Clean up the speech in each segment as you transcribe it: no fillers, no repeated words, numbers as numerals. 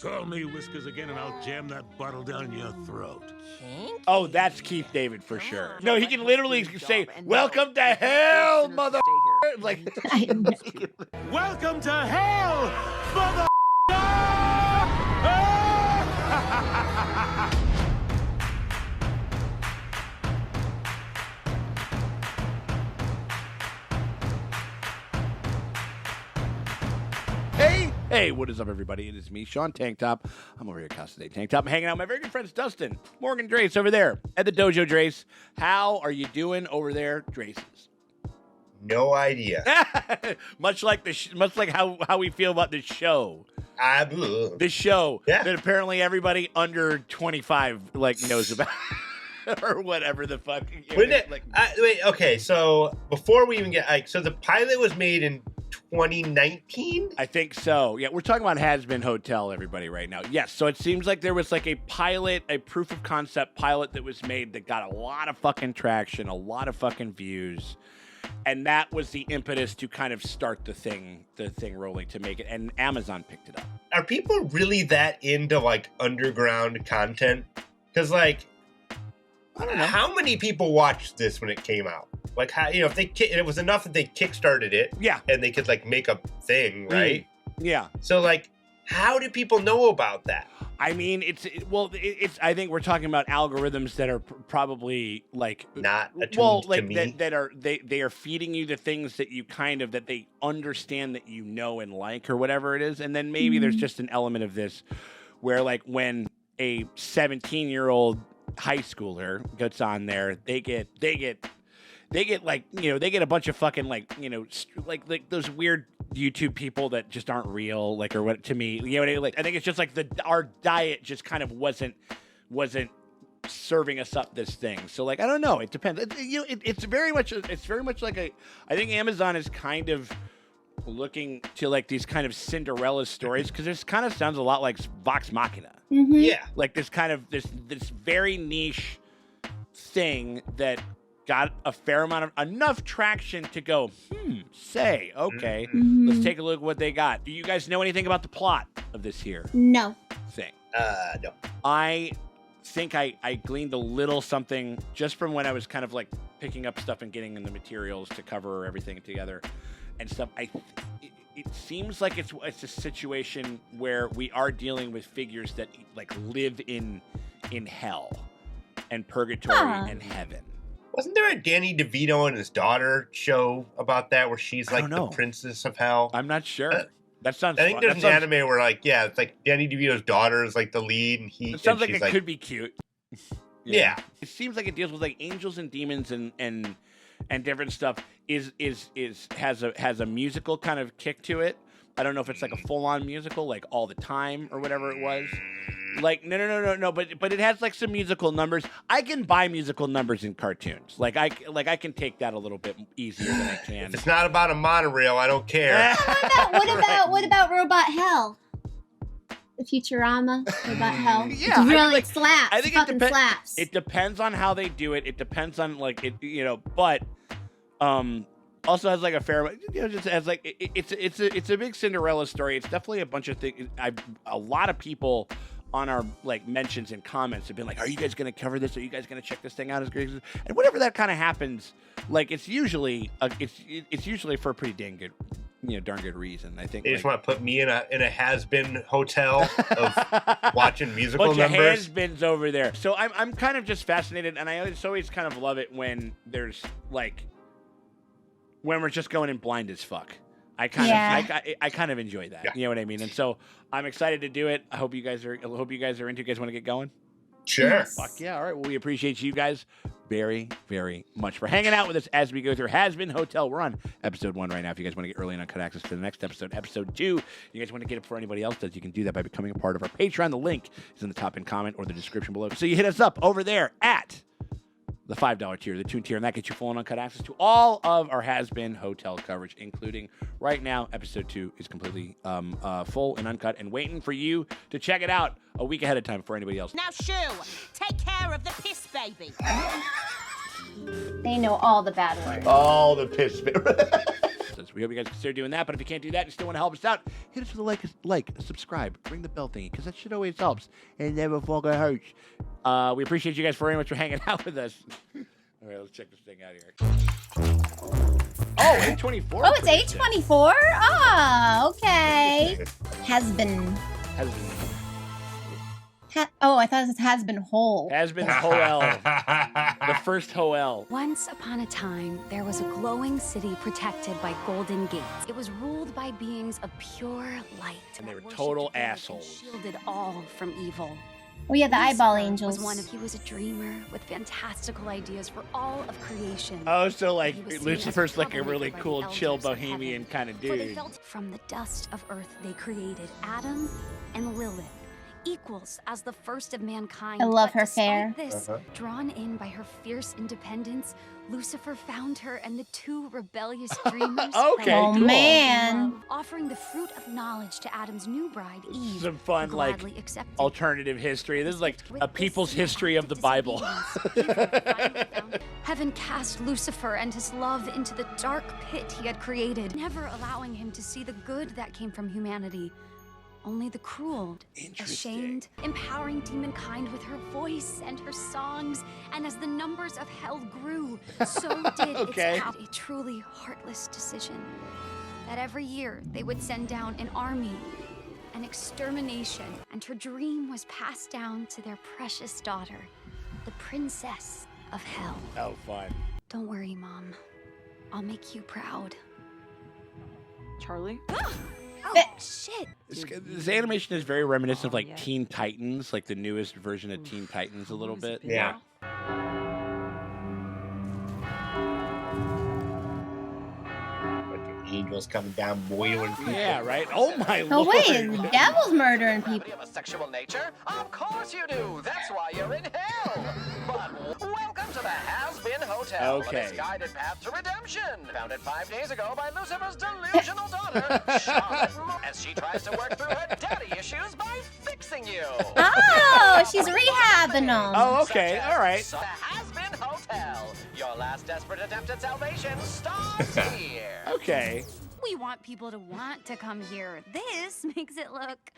Call me Whiskers again and I'll jam that bottle down your throat. Oh, that's Keith David for sure. No, he can literally say, "Welcome to hell, mother." Like, Welcome to hell, mother. Hey, what is up, everybody? It is me, Sean Tank Top. I'm over here at Casa Day Tank Top. I'm hanging out with my very good friends, Dustin, Morgan, Drace over there at the dojo. Drace, how are you doing over there, Draces? No idea. much like how we feel about the show. The show that apparently everybody under 25 knows about. Or whatever the fuck. Wait, okay, so before we even get... so the pilot was made in 2019? I think so. Yeah, we're talking about Hazbin Hotel, everybody, right now. Yes, so it seems like there was like a pilot, a proof of concept pilot that was made that got a lot of fucking traction, a lot of fucking views. And that was the impetus to kind of start the thing rolling to make it. And Amazon picked it up. Are people really that into, underground content? Because, I don't know. How many people watched this when it came out? If it was enough that they kickstarted it, and they could make a thing, right? Yeah. So how do people know about that? I mean, it's. I think we're talking about algorithms that are probably not attuned to me. They are feeding you the things that you that they understand that you know and like or whatever it is, and then maybe there's just an element of this where when a 17-year-old high schooler gets on there, they get a bunch of fucking those weird YouTube people that just aren't real, or what to me, I think it's just our diet just kind of wasn't serving us up this thing. So I don't know, it depends. It's very much I think Amazon is kind of looking to these kind of Cinderella stories, because this kind of sounds a lot like Vox Machina. Mm-hmm. Yeah, this very niche thing that got a fair amount of enough traction to go, okay, let's take a look at what they got. Do you guys know anything about the plot of this here No. thing? No. I think I gleaned a little something just from when I was kind of picking up stuff and getting in the materials to cover everything together and stuff. It seems like it's a situation where we are dealing with figures that live in hell and purgatory and heaven. Wasn't there a Danny DeVito and his daughter show about that where she's the princess of hell? I'm not sure. That sounds. I think there's an anime where it's Danny DeVito's daughter is the lead, and he. It sounds like it could be cute. Yeah. It seems like it deals with angels and demons and different stuff. Has a musical kind of kick to it. I don't know if it's a full-on musical, all the time or whatever it was. No. But it has some musical numbers. I can buy musical numbers in cartoons. I can take that a little bit easier than I can. If it's not about a monorail, I don't care. What about Robot Hell? The Futurama Robot Hell. Yeah, it slaps. I think it slaps. It depends on how they do it. It depends on but also has a fair, just has it's a big Cinderella story. It's definitely a bunch of things. A lot of people on our mentions and comments have been are you guys going to cover this? Are you guys going to check this thing out? As great? And whenever that kind of happens, it's usually for a pretty dang good, darn good reason. I think they just want to put me in a has-been hotel of watching musical bunch numbers. Of has-beens over there. So I'm kind of just fascinated, and I always kind of love it when there's when we're just going in blind as fuck. I kind of enjoy that. Yeah. You know what I mean? And so I'm excited to do it. I hope you guys are into it. You guys want to get going? Sure. Yes. Fuck yeah. All right. Well, we appreciate you guys very, very much for hanging out with us as we go through Hazbin Hotel. We're on episode 1 right now. If you guys want to get early and uncut access to the next episode, episode 2, you guys want to get it before anybody else does, you can do that by becoming a part of our Patreon. The link is in the top-end comment or the description below. So you hit us up over there at the $5 tier, the Toon tier, and that gets you full and uncut access to all of our Hazbin Hotel coverage, including right now, episode 2 is completely full and uncut and waiting for you to check it out a week ahead of time for anybody else. Now, Shoo, take care of the piss baby. They know all the bad words. All the piss. We hope you guys consider doing that. But if you can't do that and you still want to help us out, hit us with a like, a subscribe, ring the bell thingy, because that shit always helps and never fucking hurts. We appreciate you guys very much for hanging out with us. All right, let's check this thing out here. Oh, A24. Oh, it's A24? Oh, okay. Hazbin. Oh, I thought it has been whole. Hazbin Hoel. The first Hoel. Once upon a time, there was a glowing city protected by golden gates. It was ruled by beings of pure light. And they were that total worshipped God and assholes. Shielded all from evil. Oh, yeah, the eyeball Lucifer angels. he was a dreamer with fantastical ideas for all of creation. Oh, so like He was seen Lucifer's as like a troublemaker really by the cool, elders chill, of bohemian heaven. kind of For they dude. felt from the dust of earth they created Adam and Lilith, equals as the first of mankind. I love But her despite hair. This, drawn in by her fierce independence, Lucifer found her and the two rebellious dreamers. Okay, fell Oh, cool. man. in love, offering the fruit of knowledge to Adam's new bride, Eve. Some fun, who like, gladly accepted. alternative history. This is like With a this people's new history of act the Bible. disobedience, evil finally found- Heaven cast Lucifer and his love into the dark pit he had created, never allowing him to see the good that came from humanity. Only the cruel, Interesting. ashamed, empowering demonkind with her voice and her songs. And as the numbers of hell grew, so did Okay. its power. A truly heartless decision. That every year they would send down an army, an extermination, and her dream was passed down to their precious daughter, the princess of hell. Oh, fun. Don't worry, Mom. I'll make you proud. Charlie? Oh, shit! This animation is very reminiscent of like Teen Titans, like the newest version of Teen Titans a little bit. Yeah. Like the angels coming down, boiling people. Yeah, right? Oh my Oh, lord. wait, the devil's murdering people. Of a sexual nature? Of course you do. That's why you're in hell. But welcome to the Hazbin Hotel. Okay. A misguided path to redemption. Founded 5 days ago by Lucifer's delusional daughter, Charlotte, as she tries to work through her daddy issues by fixing you. Oh, she's rehabbing them. Oh, okay. All right. The Hazbin Hotel. Your last desperate attempt at salvation starts here. Okay. We want people to want to come here. This makes it look,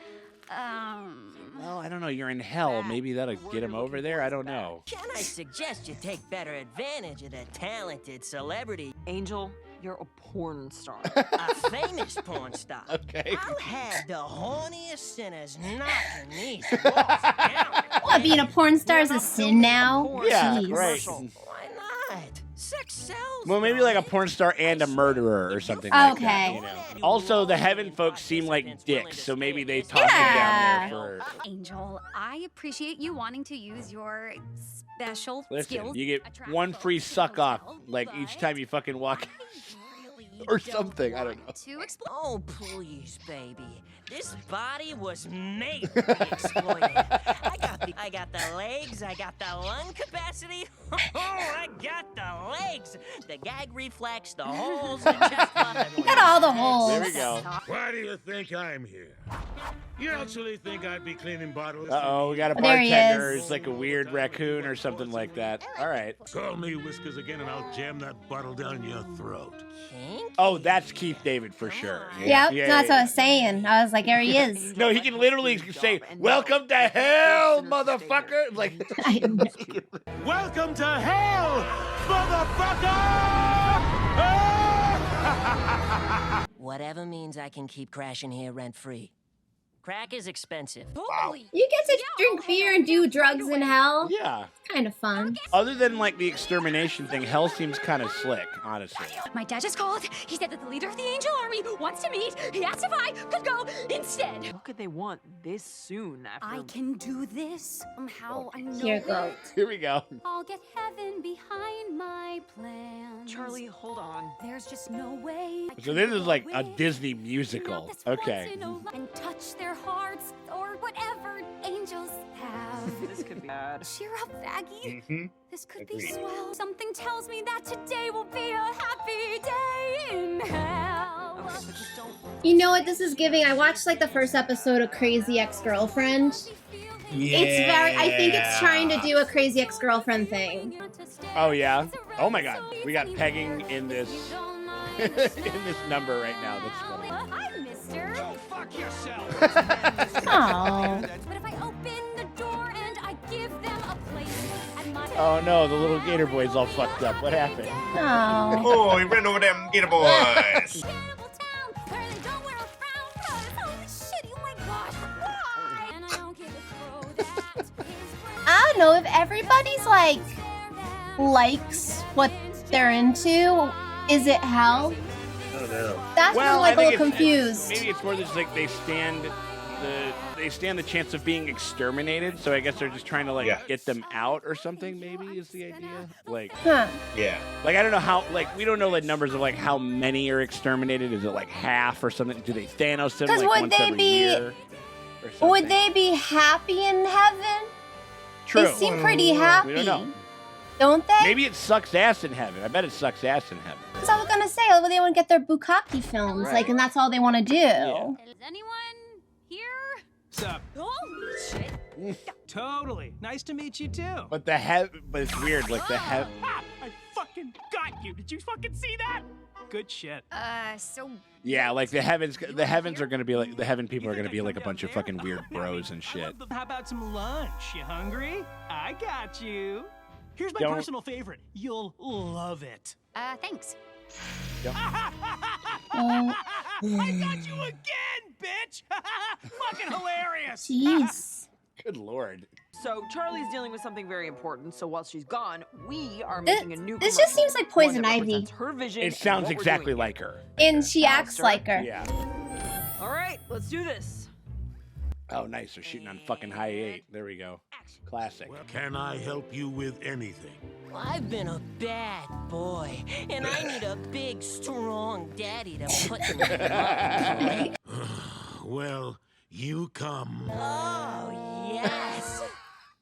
Well, I don't know. You're in hell. Maybe that'll get him over there. I don't know. Can I suggest you take better advantage of the talented celebrity, Angel, you're a porn star. a famous porn star? Okay. I'll have the horniest sinners knocking these walls down. What, being a porn star is a sin now? Yeah, Jeez. right. Why not? Sex sells. Well, maybe like a porn star and a murderer or something like that. Okay. You know? Also, the heaven folks seem like dicks, so maybe they tossed Yeah. him down there for... Angel, I appreciate you wanting to use your special Listen, skills. you get attract one folks free to the suck off, hotel, like each but time you fucking walk. I really Or don't something, I don't know. want To explore. Oh, please, baby. This body was made to be exploited. I got the legs, I got the lung capacity. Oh, I got the legs. The gag reflex, the holes, the chest button. You got all the holes. There we go. Why do you think I'm here? You actually think I'd be cleaning bottles? Uh-oh, we got a There he bartender is. who's like a weird raccoon or something like that. All right. Call me Whiskers again and I'll jam that bottle down your throat. Kink? Oh, that's Keith David for sure. Yep, Yeah, that's yeah, what I was saying. I was like, there he is. No, he can literally say, "Welcome to hell, motherfucker!" Like, I know. Welcome to hell, motherfucker! Whatever means I can keep crashing here rent-free. Crack is expensive. Totally. You get to drink beer and do drugs in hell. yeah. Kind of fun. Other than like the extermination thing, hell seems kind of slick, honestly. My dad just called. He said that the leader of the Angel Army wants to meet. He asked if I could go instead. What could they want this soon after? I can do this. Somehow I know. Here goes. Here we go. I'll get heaven behind my plans. Charlie, hold on. There's just no way. I So can this is go like a away. Disney musical. Not this once Okay. in a li- And touch their hearts or whatever angels have. This could be bad. Cheer up, Vaggie. Mhm. This could Agreed. be swell. Something tells me that today will be a happy day in hell. Okay, so just don't. You know what this is giving? I watched like the first episode of Crazy Ex-Girlfriend. It's very, I think it's trying to do a Crazy Ex-Girlfriend thing. Oh yeah. Oh my God. We got pegging in this in this number right now. That's funny. Hi, mister. Go fuck yourself. Oh. But if I open the door and I give them a place at my Oh no, the little gator boy's all fucked up. What happened? Oh. Oh, he ran over them gator boys. terrible town where they don't wear a frown. Holy shit, oh my gosh, why? And I don't give a crow that his friends I don't know if everybody's like likes what they're into. Is it hell? I don't know. That's why I'm like a I think little confused. Maybe it's more just like they stand the chance of being exterminated. So I guess they're just trying to like get them out or something. Maybe is the idea. Like, Huh. Yeah. like I don't know how. Like we don't know the numbers of like how many are exterminated. Is it like half or something? Do they Thanos them 'Cause like would once they every be- year? Or something? Would they be happy in heaven? True. They seem pretty happy. We don't know. Don't they? Maybe it sucks ass in heaven. I bet it sucks ass in heaven. Because I was gonna say, well, they want to get their bukkake films, Right. like, and that's all they want to do. Yeah. Is anyone here? What's up? Holy shit. Totally. Nice to meet you too. But but it's weird. Like the Ah, I fucking got you. Did you fucking see that? Good shit. So yeah, like the heavens are gonna be like the heaven people are gonna be like a bunch of fucking weird bros and shit. How about some lunch? You hungry? I got you. Here's my Don't- personal favorite. You'll love it. thanks. I got you again, bitch! Fucking hilarious! Jeez. Good lord. So Charlie's dealing with something very important. So while she's gone, we are This- making a new. this just commercial, seems like one Poison that Ivy. represents Her vision. It and sounds what we're exactly doing like here. her. And she acts Alastor? like her. Yeah. All right, let's do this. Oh, nice. They're shooting on fucking high 8. There we go. Classic. Can I help you with anything? I've been a bad boy, and I need a big, strong daddy to put me in. Well, you come. Oh, yes.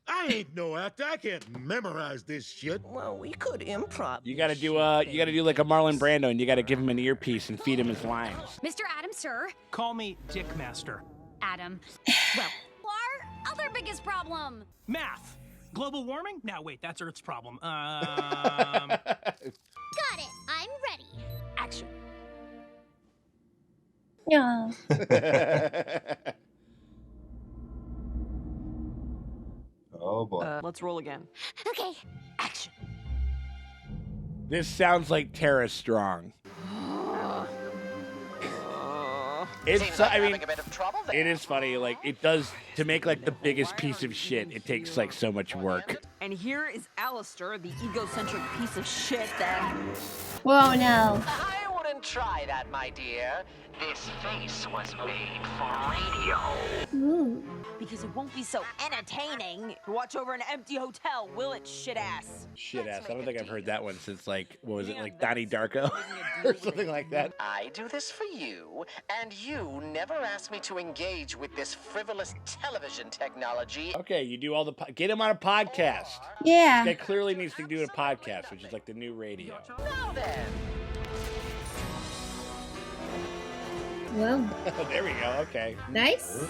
I ain't no actor. I can't memorize this shit. Well, we could improv. You gotta do like a Marlon Brando, and you gotta give him an earpiece and feed him his lines. Mr. Adam, sir. Call me Dickmaster. Adam. Well, our other biggest problem. Math. Global warming? No, wait, that's Earth's problem. Got it. I'm ready. Action. Yeah. Oh boy. Let's roll again. Okay. Action. This sounds like Tara Strong. It's Seems like I you're mean having a bit of trouble there. it is funny, like it does to make like the biggest piece of shit, it takes like so much work. And here is Alastor, the egocentric piece of shit that. Whoa, no. I wouldn't try that, my dear. This face was made for radio. Ooh. Because it won't be so entertaining to watch over an empty hotel, will it, shit ass? Shit ass. I don't think I've heard that one since like what was it, like Donnie Darko or something like that. I do this for you, and you never ask me to engage with this frivolous television technology. Okay, you do all the get him on a podcast. Yeah. This guy clearly needs to do a podcast, which is like the new radio. Now then. Whoa. There we go. Okay. Nice.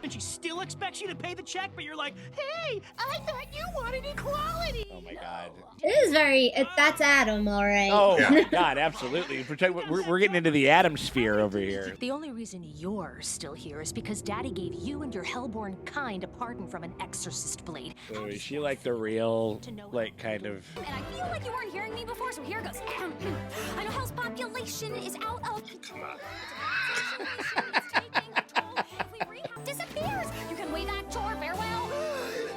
And she still expects you to pay the check, but you're like, hey, I thought you wanted equality. Oh my god. It is very. That's Adam, all right. Oh my god, absolutely. We're getting into the Atom sphere over here. The only reason you're still here is because Daddy gave you and your hellborn kind a pardon from an exorcist blade. So is she like the real, like kind of? And I feel like you weren't hearing me before, so here goes. I know Hell's population is out of control. If we rehab disappears, you can wave at your farewell.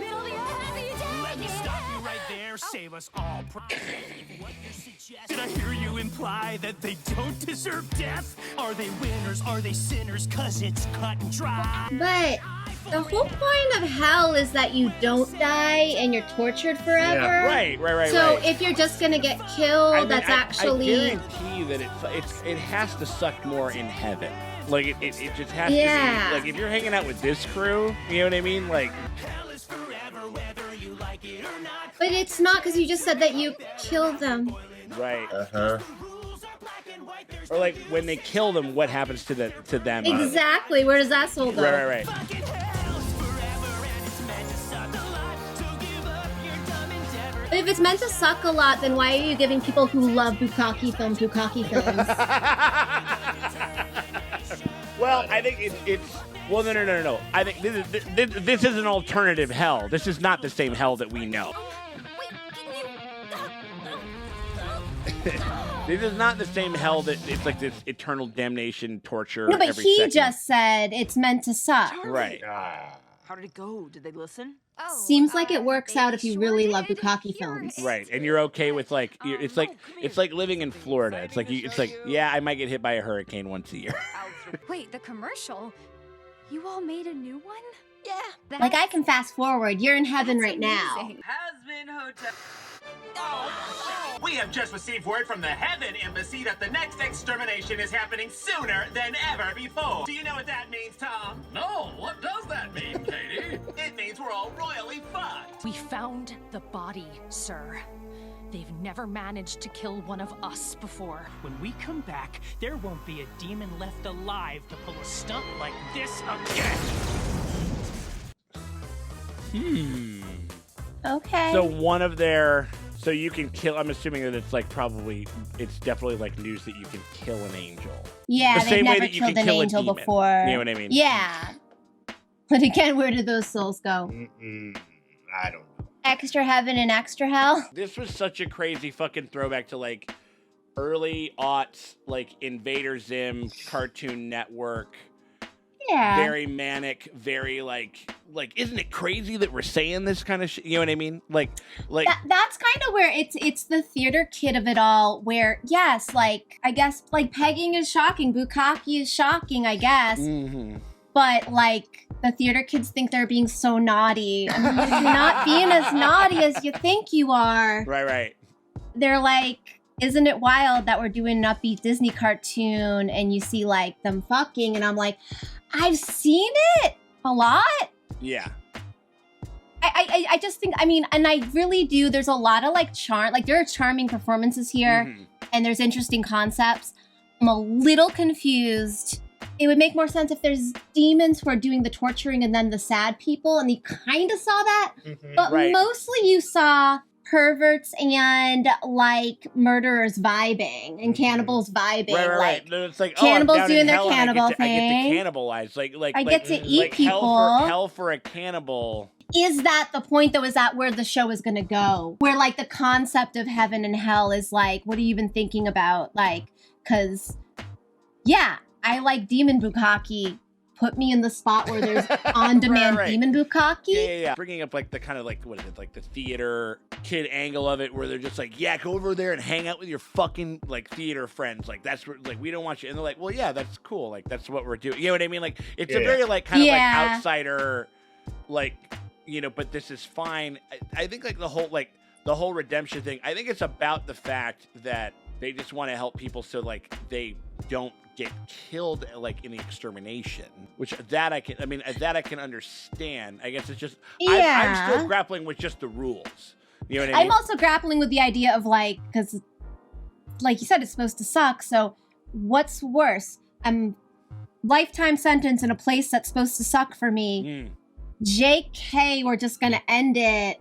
It'll be a happy day. Let me stop you right there. Save us all. What you suggest? Did I hear you imply that they don't deserve death? Are they winners? Are they sinners? 'Cause it's cut and dry. But the whole point of hell is that you don't die and you're tortured forever. Yeah. Right. So if you're just gonna get killed, I mean, that's I actually. guarantee you that it has to suck more in heaven. Like it just has Yeah. to be. Like if you're hanging out with this crew, you know what I mean? Like. But it's not because you just said that you killed them. Right. Uh-huh. Or like when they kill them, what happens to them? Exactly. Where does that soul go? Right. If it's meant to suck a lot, then why are you giving people who love bukkake films? Well, I think it's well, no. I think this is an alternative hell. This is not the same hell that we know. This is not the same hell that it's like this eternal damnation torture. No, but every he second. just said it's meant to suck. Right. How did it go? Did they listen? Seems like it works out if you really love bukkake films. Right, and you're okay with like it's like living in Florida. It's like yeah, I might get hit by a hurricane once a year. Wait, the commercial? You all made a new one? Yeah. Like I can fast forward. You're in heaven right now. Hazbin Hotel. We have just received word from the Heaven Embassy that the next extermination is happening sooner than ever before. Do you know what that means, Tom? No, what does that mean, Katie? It means we're all royally fucked. We found the body, sir. They've never managed to kill one of us before. When we come back, there won't be a demon left alive to pull a stunt like this again. Okay. So one of their so you can kill. I'm assuming that it's like it's definitely like news that you can kill an angel. Yeah, the they've same way never that you killed can an kill a angel demon. before. You know what I mean? Yeah. But again, where did those souls go? I don't know. Extra heaven and extra hell? This was such a crazy fucking throwback to like early aughts, like Invader Zim, Cartoon Network. Yeah. Very manic, very like isn't it crazy that we're saying this kind of shit? You know what I mean? Like that's kind of where it's the theater kid of it all, where yes, like I guess like pegging is shocking, bukkake is shocking, I guess. Mm-hmm. But like the theater kids think they're being so naughty. I mean, you're not being as naughty as you think you are. Right. They're like, isn't it wild that we're doing an upbeat Disney cartoon and you see like them fucking, and I'm like, I've seen it a lot. Yeah. I just think, I mean, and I really do, there's a lot of like charm, like there are charming performances here and there's interesting concepts. I'm a little confused. It would make more sense if there's demons who are doing the torturing and then the sad people, and you kind of saw that, but mostly you saw perverts and like murderers vibing and cannibals vibing. Right. It's like cannibals I'm down doing in their hell and cannibal I get thing. to cannibalize. I get to eat like people. Hell for a cannibal. Is that the point, though? Is that where the show is going to go? Where, like, the concept of heaven and hell is, like, what are you even thinking about? Like, because, yeah, I like demon bukkake. Put me in the spot where there's on-demand demon bukkake. Yeah. Bringing up, like, the kind of, like, what is it? Like, the theater kid angle of it where they're just like, yeah, go over there and hang out with your fucking, like, theater friends. Like, that's where, like, we don't want you. And they're like, well, yeah, that's cool. Like, that's what we're doing. You know what I mean? Like, it's a very, like, kind of, like, outsider, like... You know, but this is fine. I think like the whole redemption thing, I think it's about the fact that they just want to help people so like they don't get killed like in the extermination, which that I can understand. I guess it's just I'm still grappling with just the rules. You know what I mean? I'm also grappling with the idea of like, because like you said, it's supposed to suck. So what's worse? Lifetime sentence in a place that's supposed to suck for me. JK, we're just gonna end it.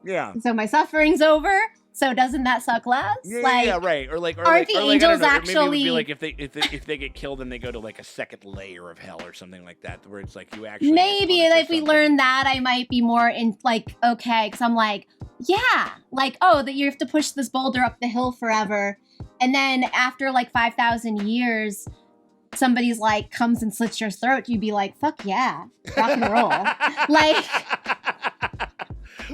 Yeah. So my suffering's over. So doesn't that suck less? Yeah, right. Or like, aren't the angels actually? Maybe it would be like if they get killed, then they go to like a second layer of hell or something like that, where it's like you actually. Maybe if we learn that, I might be more in like okay, because I'm like, yeah, like that you have to push this boulder up the hill forever, and then after like 5,000 years. Somebody's like comes and slits your throat, you'd be like, fuck yeah, rock and roll. Like,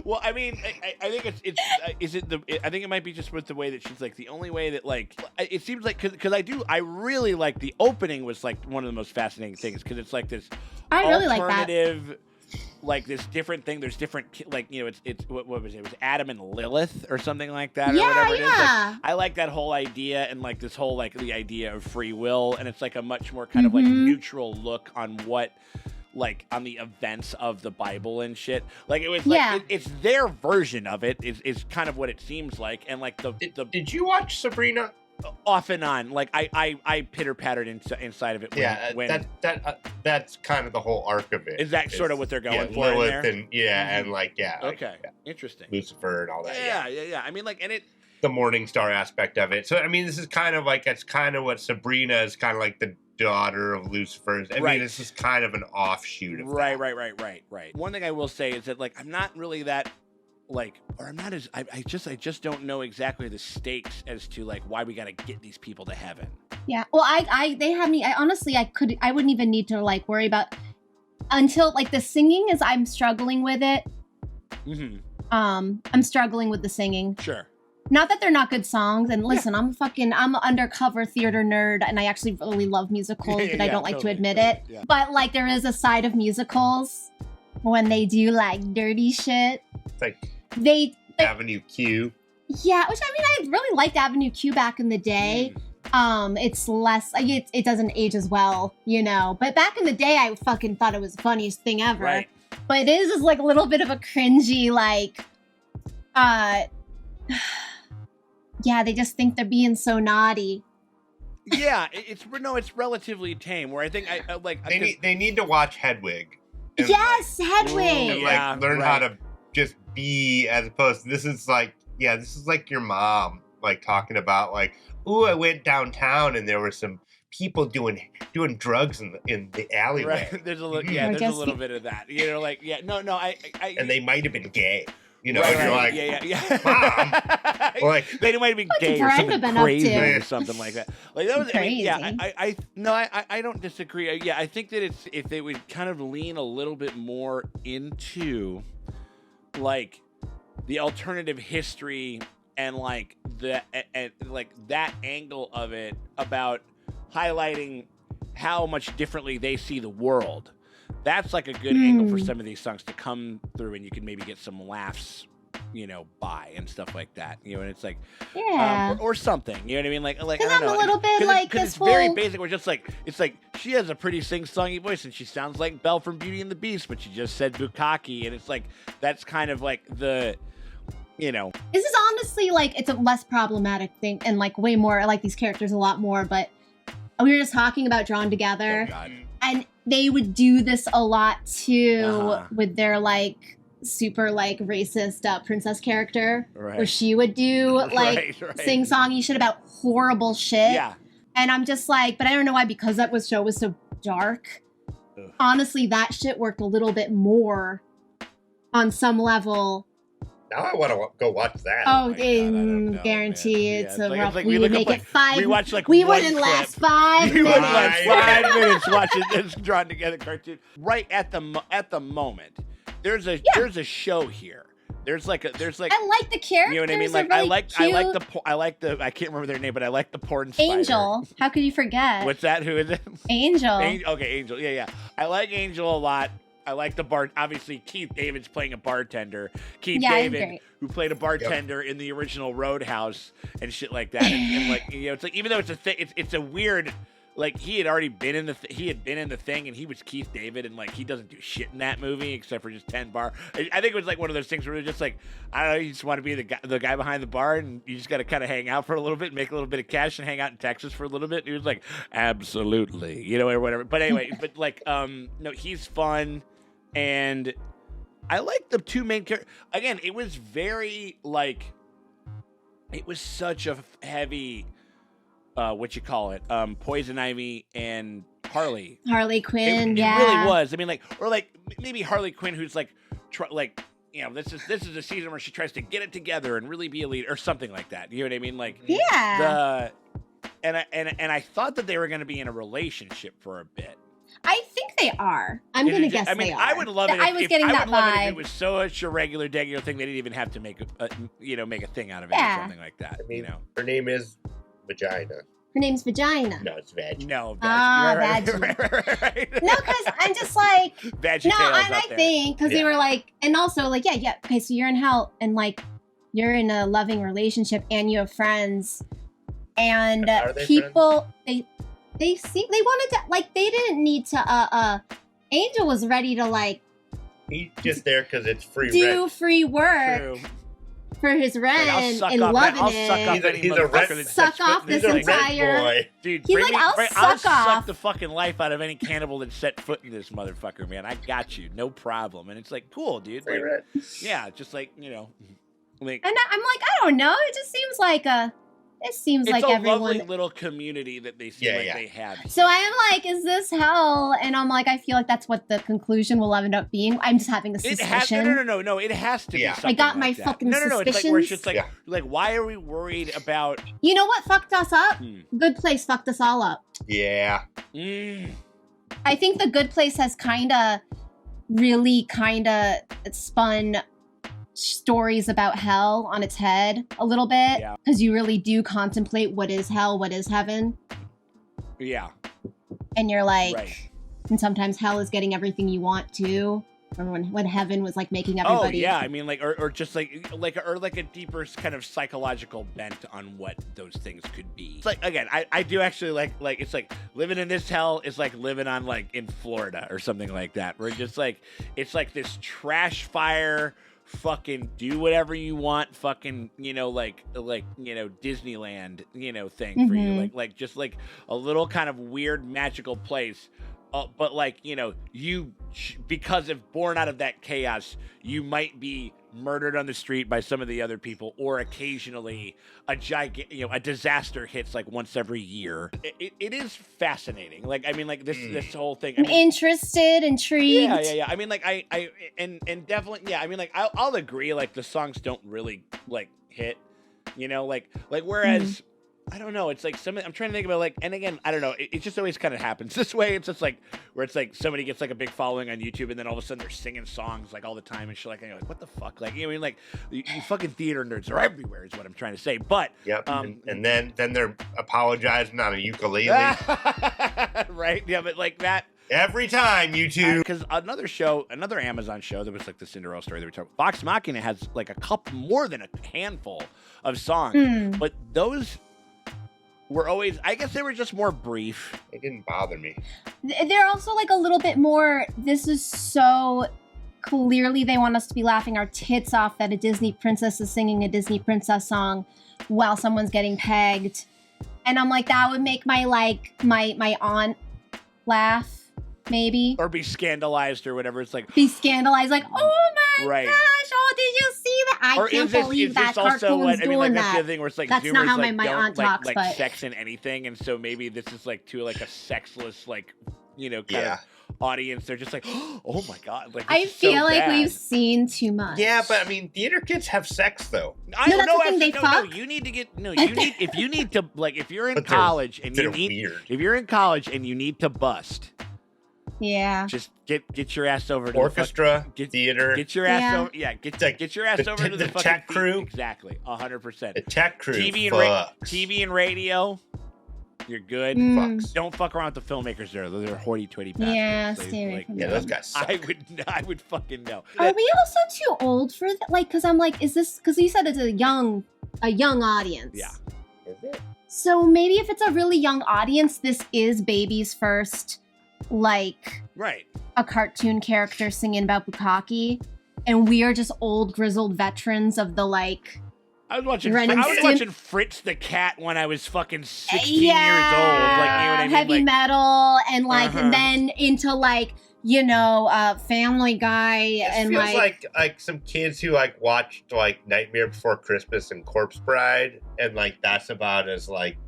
well, I mean, I think I think it might be just with the way that she's like the only way that like it seems like because I really like the opening was like one of the most fascinating things because it's like this alternative. Like this different thing, there's different like it's what was it? It was Adam and Lilith or something like that or whatever it is. Like, I like that whole idea and like this whole like the idea of free will, and it's like a much more kind of like neutral look on what like on the events of the Bible and shit. Like it was like it's their version of it is kind of what it seems like, and like the Did you watch Sabrina? off and on. Like I pitter pattered inside of it. When, that's kind of the whole arc of it. Is that sort of what they're going for? Lilith in there? And like Okay, interesting. Lucifer and all that. Yeah. I mean, like, and it. The Morning Star aspect of it. So I mean, this is kind of like it's kind of what Sabrina is kind of like the daughter of Lucifer. I mean, this is kind of an offshoot of right. One thing I will say is that like I'm not really that like, or I'm not as I just don't know exactly the stakes as to like why we got to get these people to heaven. Yeah. Well, they have me. I honestly I wouldn't even need to like worry about until like the singing is I'm struggling with it. Mm-hmm. I'm struggling with the singing. Sure. Not that they're not good songs, and listen, I'm an undercover theater nerd, and I actually really love musicals, but I don't like to admit it. Yeah. But like, there is a side of musicals when they do like dirty shit. It's like Avenue Q. Yeah, which I mean, I really liked Avenue Q back in the day. It's less, it doesn't age as well, you know. But back in the day, I fucking thought it was the funniest thing ever. Right. But it is just like a little bit of a cringy, like, yeah, they just think they're being so naughty. Yeah, it's relatively tame. Where I think I like they need to watch Hedwig. And yes, Hedwig. And learn how to just be, as opposed to this is like your mom like talking about like, ooh, I went downtown and there were some people doing drugs in the alleyway. Right. There's a little there's a little bit of that. You know, like I and they might have been gay. You know, right, and you're like, yeah. Mom, like they might have been gay or something crazy or something like that. Like that was crazy. I don't disagree. Yeah, I think that it's if they would kind of lean a little bit more into like the alternative history and like like that angle of it about highlighting how much differently they see the world. That's like a good angle for some of these songs to come through, and you can maybe get some laughs, you know, by and stuff like that. You know, and it's like, or something. You know what I mean? Like I don't know. I'm a little bit like because this it's very basic. We're just like it's like she has a pretty sing-songy voice, and she sounds like Belle from Beauty and the Beast, but she just said bukkake, and it's like that's kind of like the. You know, this is honestly like it's a less problematic thing, and like way more. I like these characters a lot more, but we were just talking about Drawn Together, and they would do this a lot too with their like super like racist princess character, where she would do like sing-songy shit about horrible shit. Yeah, and I'm just like, but I don't know why, because that show was so dark. Honestly, that shit worked a little bit more on some level. Now I want to go watch that. Oh, guarantee it's a rough. Like we would make it 5. We watch like we wouldn't last 5 minutes. We wouldn't last 5 minutes watching this Drawn Together cartoon. Right at the moment, there's a show here. There's like I like the characters. You know what I mean? Like really I like the I can't remember their name, but I like the porn spider. Angel. How could you forget? What's that? Who is it? Angel. Okay, Angel. Yeah. I like Angel a lot. I like the bar. Obviously, Keith David's playing a bartender. Keith David, who played a bartender in the original Roadhouse and shit like that. And like, you know, it's like even though it's a thing, it's a weird. Like he had already been in the thing, and he was Keith David, and like he doesn't do shit in that movie except for just 10 bar. I think it was like one of those things where it's just like, I don't know, you just want to be the guy behind the bar, and you just got to kind of hang out for a little bit, make a little bit of cash, and hang out in Texas for a little bit. And he was like, absolutely, you know, or whatever. But anyway, but like, no, he's fun. And I like the two main characters. Again, it was very, like, it was such a heavy, Poison Ivy and Harley. Harley Quinn, it really was. I mean, like, or like, maybe Harley Quinn, who's like, you know, this is a season where she tries to get it together and really be a leader, or something like that. You know what I mean? Like, and I thought that they were going to be in a relationship for a bit. I think they are. I'm going to guess they are. I would love it. I was getting that vibe. If it was such a regular thing, they didn't even have to make a thing out of it or something like that. I mean, you know, her name is Vagina. Her name's Vagina. No, it's Vag. No, Vag. Right. No, because I'm just like, Vag. No, and I think because they were like, and also like, yeah. Okay, so you're in hell, and like, you're in a loving relationship, and you have friends, and people friends? They wanted to, like, they didn't need to, Angel was ready to, like, he's just there because it's free do rent. free work. True. for his rent and loving it. He's a rent. Suck off this entire. Dude, He's like, I'll suck off the fucking life out of any cannibal that set foot in this motherfucker, man. I got you, no problem. And it's like, cool, dude. Like, yeah, just like like. And I'm like, I don't know. It just seems like it's like everyone. Lovely little community that they seem like they have. So I am like, is this hell? And I'm like, I feel like that's what the conclusion will end up being. I'm just having a suspicion. No. It has to be something I got my like that. fucking suspicions. It's like, where it's just like, why are we worried about... You know what fucked us up? Good Place fucked us all up. Yeah. I think The Good Place has really spun stories about hell on its head a little bit, because you really do contemplate what is hell, what is heaven. Yeah. And you're like, and sometimes hell is getting everything you want to. Or when heaven was like making everybody. Oh yeah, I mean, like, or just like a deeper kind of psychological bent on what those things could be. It's like, again, I do actually like it's like living in this hell is like living on like in Florida or something like that, where just like it's like this trash fire. Fucking do whatever you want, fucking Disneyland, thing for you, like just like a little kind of weird magical place, but like you because of born out of that chaos, you might be murdered on the street by some of the other people, or occasionally a disaster hits like once every year. It is fascinating. Like, I mean, like this whole thing. I'm interested, intrigued. Yeah. I mean, like I definitely, yeah. I mean, like I'll agree. Like the songs don't really like hit, like whereas. I don't know. It's like I'm trying to think about like, and again, I don't know. It just always kind of happens this way. It's just like where it's like somebody gets like a big following on YouTube, and then all of a sudden they're singing songs like all the time and shit. Like, and you're like, what the fuck? Like, I mean, like you fucking theater nerds are everywhere, is what I'm trying to say. But and then they're apologizing on a ukulele, right? Yeah, but like that. Every time, YouTube. Because another Amazon show that was like the Cinderella story that we talked about, Vox Machina has like a couple, more than a handful of songs, but those were always, I guess they were just more brief. They didn't bother me. They're also like a little bit more, this is so clearly they want us to be laughing our tits off that a Disney princess is singing a Disney princess song while someone's getting pegged. And I'm like, that would make my aunt laugh. Maybe. Or be scandalized or whatever. It's like... Be scandalized, like, oh my gosh, oh, did you see that? I can't believe that cartoon's doing that. That's the other thing where it's like, that's Zoomers, not how like, my aunt talks, like but... sex in anything, and so maybe this is like to like a sexless, like, kind of audience. They're just like, oh my god. Like, I feel like we've seen too much. Yeah, but I mean, theater kids have sex though. You need to get if you need to, like, if you're in college and you need to bust. Yeah. Just get your ass over to orchestra, theater. Get your ass over. Yeah, get your ass over to the fucking tech crew. Exactly, 100%. The tech crew. TV and radio. You're good. Don't fuck around with the filmmakers there. Those are hoity-toity bastards. Yeah, those guys suck. I would fucking know. Are we also too old for that? Like, because I'm like, is this? Because you said it's a young audience. Yeah. Is it? So maybe if it's a really young audience, this is baby's first. Like a cartoon character singing about bukkake, and we are just old grizzled veterans of the like. I was watching Fritz the Cat when I was fucking 16 years old. Like, you know what I mean? Heavy metal, and like, and then into like, Family Guy, and feels like some kids who like watched like Nightmare Before Christmas and Corpse Bride, and like that's about as like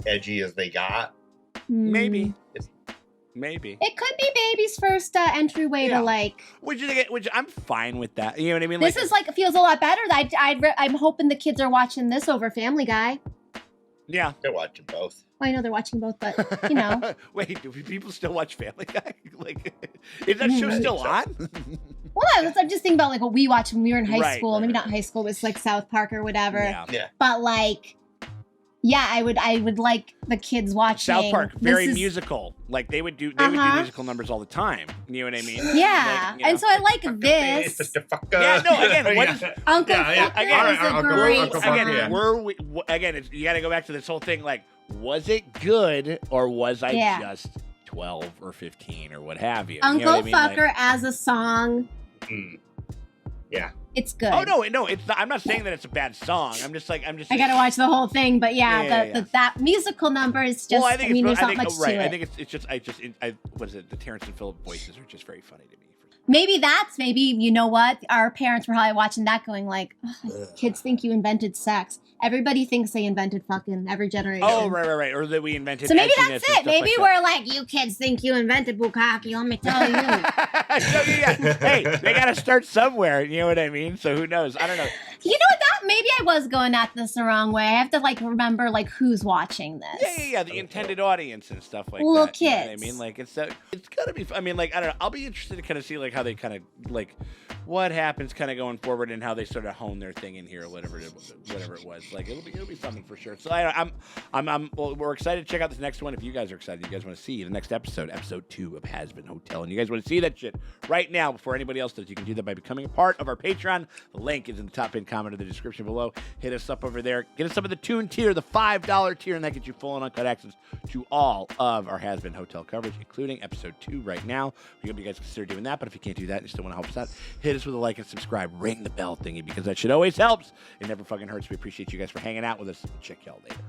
edgy as they got. Maybe. It could be baby's first entryway to like. Which I'm fine with that. You know what I mean? This is like feels a lot better. I'm hoping the kids are watching this over Family Guy. Yeah, they're watching both. Well, I know they're watching both, but Wait, do people still watch Family Guy? Like, is that show still on? Well, I'm just thinking about like what we watched when we were in high school. Maybe not high school, it was like South Park or whatever. Yeah. But like. Yeah, I would like the kids watching. South Park, very musical. Like they would do musical numbers all the time. You know what I mean? Yeah, and so I like this. Yeah, no. Again, what is Uncle Fucker is a great song. Again, you got to go back to this whole thing. Like, was it good or was I just 12 or 15 or what have you? Uncle you know what I mean? Fucker as a song. Yeah. It's good. Oh no, it's not, I'm not saying that it's a bad song. I'm just. I gotta watch the whole thing, but that musical number is just. Well, I mean, there's not much to it. I think it's just. What is it? The Terrence and Phillip voices are just very funny to me. Maybe you know what? Our parents were probably watching that, going like, "Kids think you invented sex. Everybody thinks they invented fucking every generation." Oh, right. Or that we invented. So maybe that's it. Maybe we're like, "You kids think you invented bukkake. Let me tell you." Hey, they gotta start somewhere. You know what I mean? So who knows? I don't know. You know what? Maybe I was going at this the wrong way. I have to remember who's watching this. Yeah. The intended audience and stuff like little that. Kids. You know what I mean, it's gotta be. I mean, I don't know. I'll be interested to kind of see how they kind of what happens kind of going forward and how they sort of hone their thing in here, or whatever it was. It'll be something for sure. So we're excited to check out this next one. If you guys are excited, you guys want to see the next episode 2 of Hazbin Hotel, and you guys want to see that shit right now before anybody else does, you can do that by becoming a part of our Patreon. The link is in the top pinned comment of the description below. Hit us up over there. Get us up at the Tune tier, the $5 tier, and that gets you full and uncut access to all of our Hazbin Hotel coverage, including episode 2 right now. We hope you guys consider doing that, but if you can't do that and you still want to help us out, hit us with a like and subscribe. Ring the bell thingy, because that shit always helps. It never fucking hurts. We appreciate you guys for hanging out with us. Check y'all later.